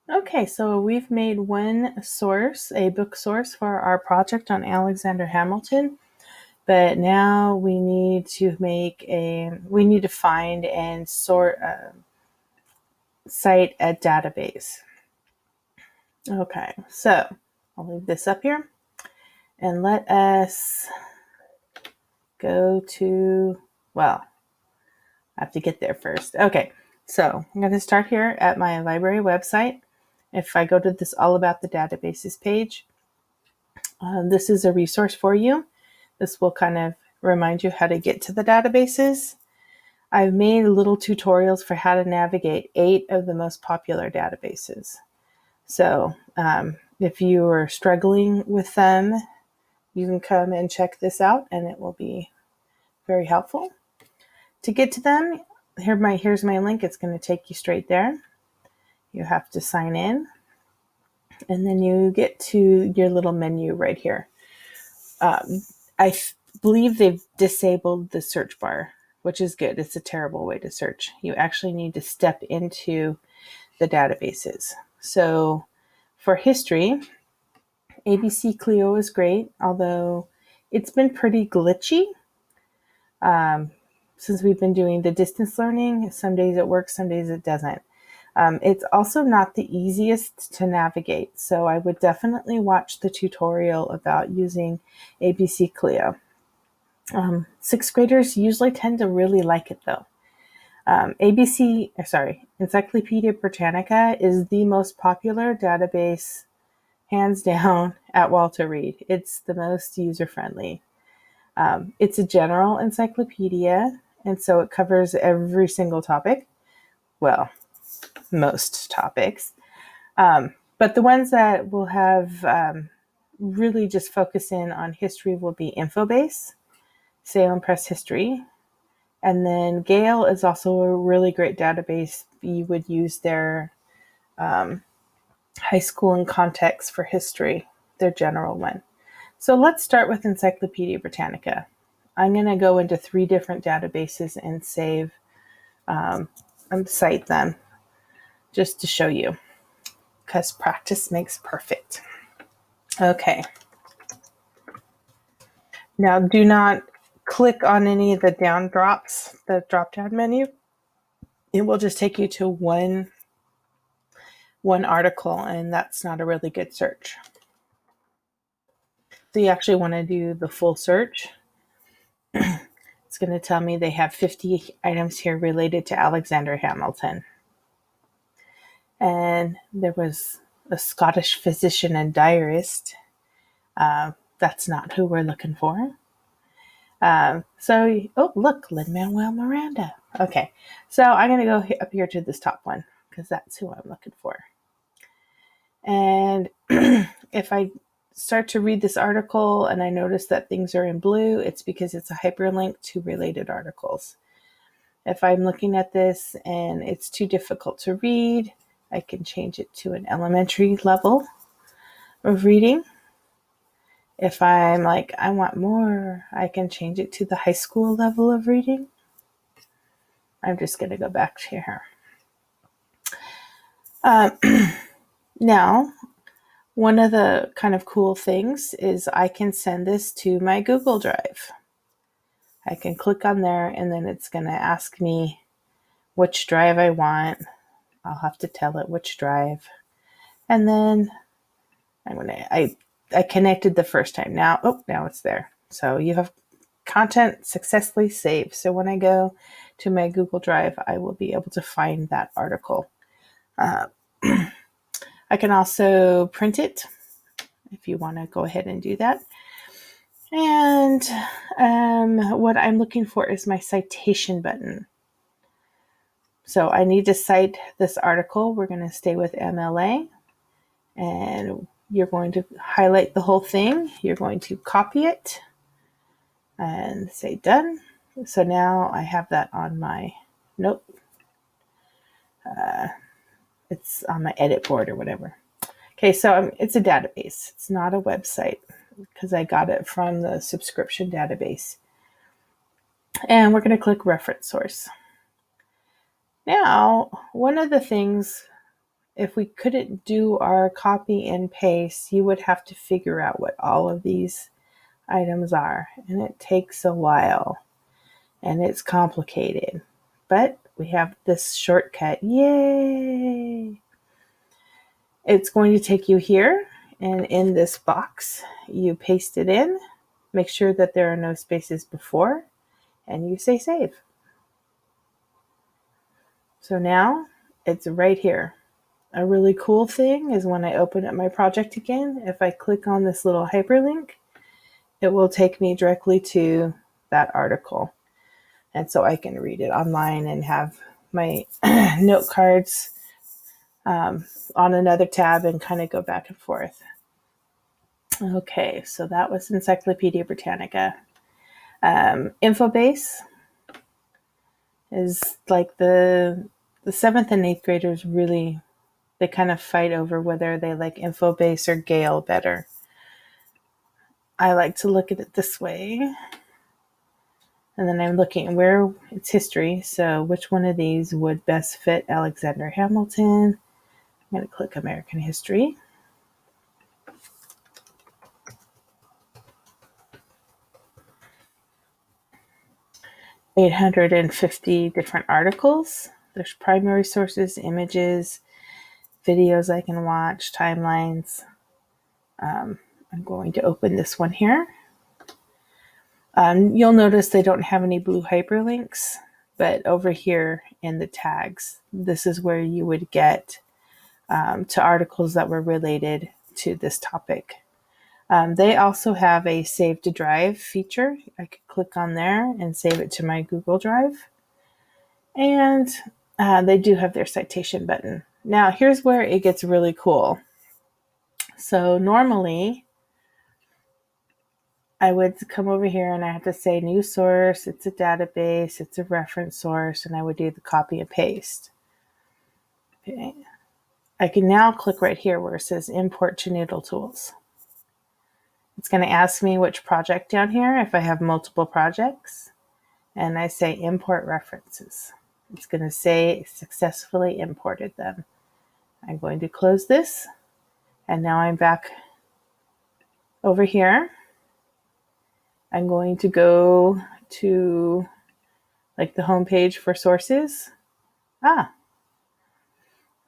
Okay, so we've made one source, a book source for our project on Alexander Hamilton, but now we need to find and cite a database. Okay, so I'll leave this up here and let us go to, well, I have to get there first. Okay, so I'm going to start here at my library website. If I go to this All About the Databases page, this is a resource for you. This will kind of remind you how to get to the databases. I've made little tutorials for how to navigate 8 of the most popular databases. So if you are struggling with them, you can come and check this out and it will be very helpful. To get to them, here's my link. It's going to take you straight there. You have to sign in and then you get to your little menu right here. I believe they've disabled the search bar, which is good. It's a terrible way to search. You actually need to step into the databases. So for history, ABC Clio is great, although it's been pretty glitchy since we've been doing the distance learning. Some days it works, some days it doesn't. It's also not the easiest to navigate, so I would definitely watch the tutorial about using ABC Clio. Sixth graders usually tend to really like it though. Encyclopedia Britannica is the most popular database, hands down, at Walter Reed. It's the most user-friendly. It's a general encyclopedia, and so it covers every single topic. Well, most topics. But the ones that will have really just focus in on history will be Infobase, Salem Press History, and then Gale is also a really great database. You would use their high school and context for history, their general one. So let's start with Encyclopedia Britannica. I'm going to go into 3 different databases and cite them just to show you, because practice makes perfect. Okay. Now do not click on any of the down drops, the drop-down menu. It will just take you to one article, and that's not a really good search. So you actually want to do the full search. It's going to tell me they have 50 items here related to Alexander Hamilton. And there was a Scottish physician and diarist. That's not who we're looking for. Look, Lin-Manuel Miranda. Okay, so I'm going to go up here to this top one because that's who I'm looking for. And if I start to read this article and I notice that things are in blue, it's because it's a hyperlink to related articles. If I'm looking at this and it's too difficult to read, I can change it to an elementary level of reading. If I'm like, I want more, I can change it to the high school level of reading. I'm just going to go back to here. Now, one of the kind of cool things is I can send this to my Google Drive. I can click on there and then it's going to ask me which drive I want. I'll have to tell it which drive. And then I connected the first time. Now it's there. So you have content successfully saved. So when I go to my Google Drive, I will be able to find that article. I can also print it if you want to go ahead and do that. And what I'm looking for is my citation button. So I need to cite this article. We're going to stay with MLA. And you're going to highlight the whole thing. You're going to copy it and say done. So now I have that on my note. It's on my edit board or whatever. Okay, so it's a database. It's not a website because I got it from the subscription database. And we're going to click reference source. Now, one of the things if we couldn't do our copy and paste, you would have to figure out what all of these items are. And it takes a while and it's complicated. But we have this shortcut. Yay! It's going to take you here, and in this box, you paste it in. Make sure that there are no spaces before, and you say save. So now it's right here. A really cool thing is when I open up my project again, if I click on this little hyperlink, it will take me directly to that article. And so I can read it online and have my note cards on another tab and kind of go back and forth. Okay, so that was Encyclopedia Britannica. Infobase is like the 7th and 8th graders really, they kind of fight over whether they like Infobase or Gale better. I like to look at it this way. And then I'm looking where it's history. So which one of these would best fit Alexander Hamilton? I'm going to click American history. $850 different articles. There's primary sources, images, videos I can watch, timelines. I'm going to open this one here. You'll notice they don't have any blue hyperlinks, but over here in the tags, this is where you would get to articles that were related to this topic. They also have a save to drive feature. I could click on there and save it to my Google Drive. And they do have their citation button. Now, here's where it gets really cool. So normally, I would come over here and I have to say new source, it's a database, it's a reference source, and I would do the copy and paste. Okay. I can now click right here where it says import to NoodleTools. It's going to ask me which project down here if I have multiple projects, and I say import references. It's going to say successfully imported them. I'm going to close this, and now I'm back over here. I'm going to go to like the home page for sources.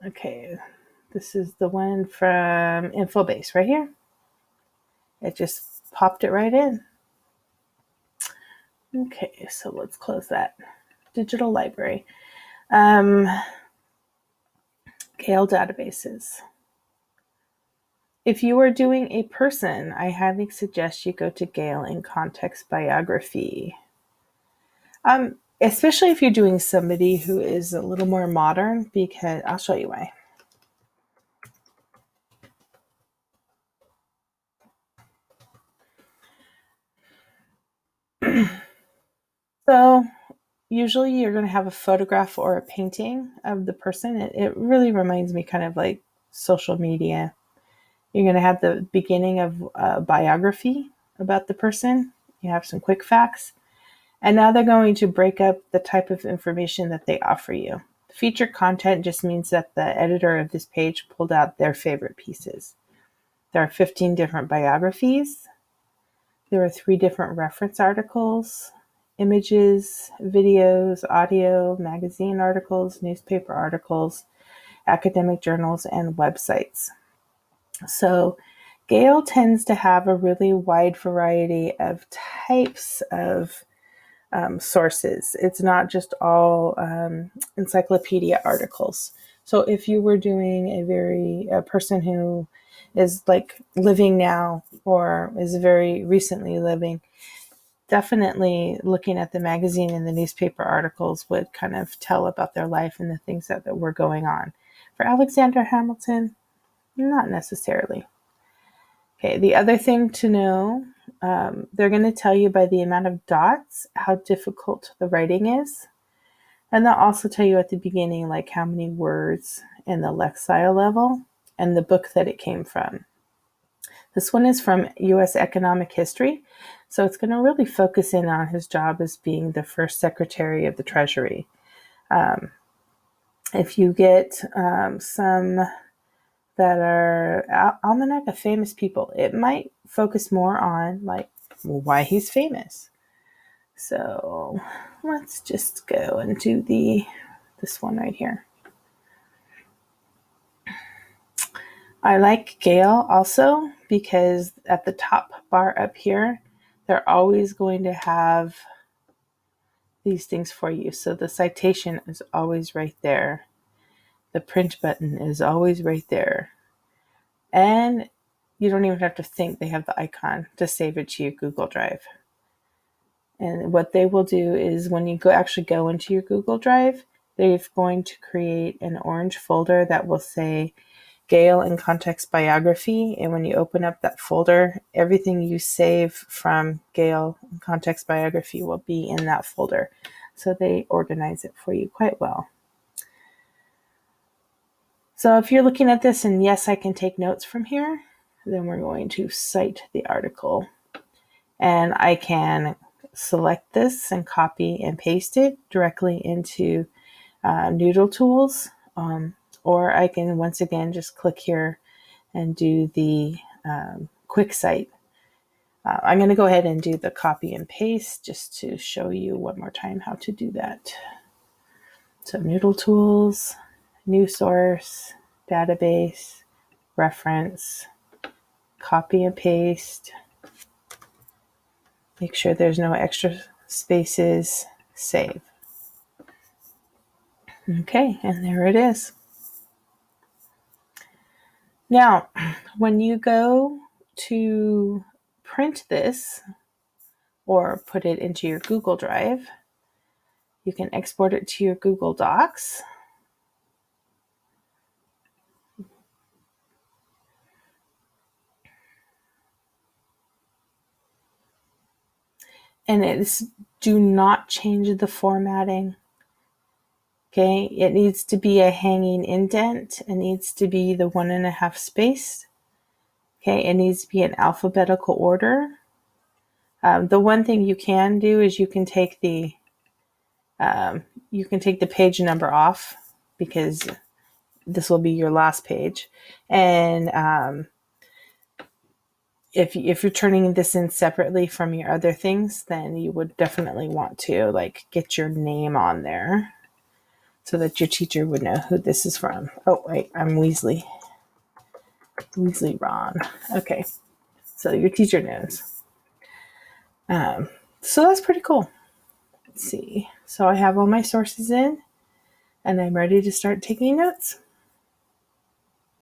Okay, this is the one from Infobase right here. It just popped it right in. Okay, so let's close that. Digital library. Gale databases. If you are doing a person, I highly suggest you go to Gale in context biography. Especially if you're doing somebody who is a little more modern, because I'll show you why. So usually you're going to have a photograph or a painting of the person. It really reminds me kind of like social media. You're going to have the beginning of a biography about the person. You have some quick facts. And now they're going to break up the type of information that they offer you. Featured content just means that the editor of this page pulled out their favorite pieces. There are 15 different biographies. There are 3 different reference articles, images, videos, audio, magazine articles, newspaper articles, academic journals, and websites. So Gale tends to have a really wide variety of types of sources. It's not just all encyclopedia articles. So if you were doing a person who is like living now or is very recently living, definitely looking at the magazine and the newspaper articles would kind of tell about their life and the things that were going on. For Alexander Hamilton, not necessarily. Okay, the other thing to know, they're going to tell you by the amount of dots how difficult the writing is. And they'll also tell you at the beginning, like how many words in the lexile level and the book that it came from. This one is from U.S. economic history. So it's going to really focus in on his job as being the first Secretary of the Treasury. If you get some that are almanac of famous people, it might focus more on like why he's famous. So let's just go and do this one right here. I like Gale also because at the top bar up here, they're always going to have these things for you. So the citation is always right there. The print button is always right there. And you don't even have to think, they have the icon to save it to your Google Drive. And what they will do is when you actually go into your Google Drive, they're going to create an orange folder that will say Gale in Context Biography. And when you open up that folder, everything you save from Gale in Context Biography will be in that folder. So they organize it for you quite well. So if you're looking at this and yes, I can take notes from here, then we're going to cite the article. And I can select this and copy and paste it directly into NoodleTools. Or I can once again just click here and do the quick cite. I'm going to go ahead and do the copy and paste just to show you one more time how to do that. So NoodleTools, new source, database, reference, copy and paste. Make sure there's no extra spaces, save. Okay, and there it is. Now, when you go to print this or put it into your Google Drive, you can export it to your Google Docs. And do not change the formatting. Okay, it needs to be a hanging indent. It needs to be the 1.5 space. Okay, it needs to be in alphabetical order. The one thing you can do is you can take the page number off because this will be your last page. And if you're turning this in separately from your other things, then you would definitely want to like get your name on there so that your teacher would know who this is from. Oh, wait, I'm Weasley Ron. Okay, so your teacher knows. So that's pretty cool. Let's see. So I have all my sources in and I'm ready to start taking notes.